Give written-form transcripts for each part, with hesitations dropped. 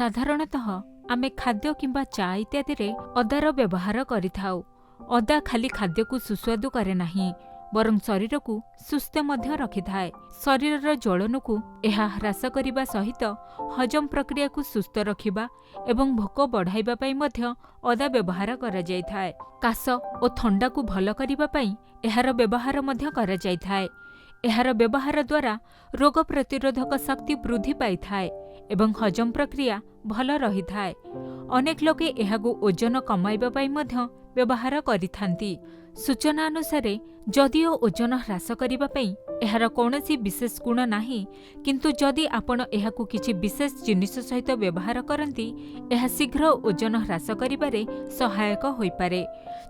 साधारणतः आमे खाद्य किंबा चा इत्यादि अदार व्यवहार करिथाउ। अदा खाली खाद्य को सुस्वादु करे नाही बरं शरीर को सुस्थ मध्य रखिथाए। शरीरर ज्वलन को एहा ह्रास करिबा सहित हजम प्रक्रिया को सुस्थ रखिबा एवं भोक बढ़ाइबा पई मध्य अदा व्यवहार करा जायथाए। काश ओ थंडा को भल करिबा पई एहार व्यवहार मध्य करा जायथाए। एहार व्यवहार द्वारा रोग प्रतिरोधक शक्ति वृद्धि पाई थाए एवं हजम प्रक्रिया भल रही थाए। अनेक लोके एहागु ओजन कमाइबा पई मध्य व्यवहार करिथांती। सूचना अनुसार जदिओ ओजन ह्रास करिबा पई एहार कौनसी विशेष गुण नाही, किंतु जदि आपण एहाकु किछि विशेष जिनिस सहित व्यवहार करंती एहा शीघ्र ओजन ह्रास करिबारे सहायक होई पारे।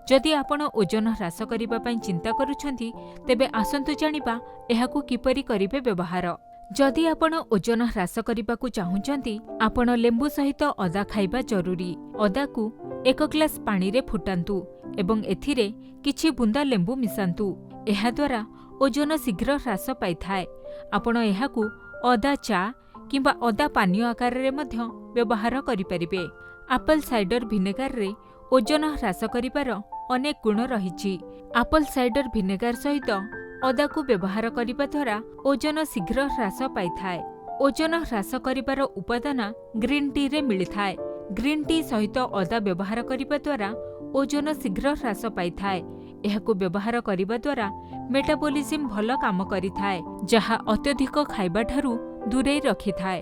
जदि आपण ओजन ह्रास करिबा पई चिंता करूछंती तेबे आसंतु जानिबा एहाकु किपरि करिबे व्यवहार। जदि आपण ओजन ह्रास करिबाकु चाहुचंती आपण लेंबु सहित अदा खाइबा जरूरी। अदा को 1 ग्लास पानी रे फुटांतु एवं एथिरे किछि बुंदा लेंबु मिसांतु। एहा द्वारा ओजन शीघ्र ह्रास पाई थाए। आपण एहाकु अदा चा किंबा अदा पानीय आकार रे मध्य व्यवहार करि परिबे। एप्पल साइडर विनेगार रे ओजन ह्रास करिबार अनेक गुण रहिछि। एप्पल साइडर विनेगार सहित अदा को व्यवहार करिबा द्वारा ओजन शीघ्र ह्रास पाई थाए। ओजन ह्रास करिबार उपादान ग्रीन टी रे मिली थाए। ग्रीन टी सहित अदा व्यवहार करिबा द्वारा ओजन शीघ्र ह्रास पाई थाए। एहाकु व्यवहार करिबा द्वारा मेटाबॉलिज्म भल काम करि थाए, जहा अत्यधिक खाइबा ठारू दूरे रखि थाए।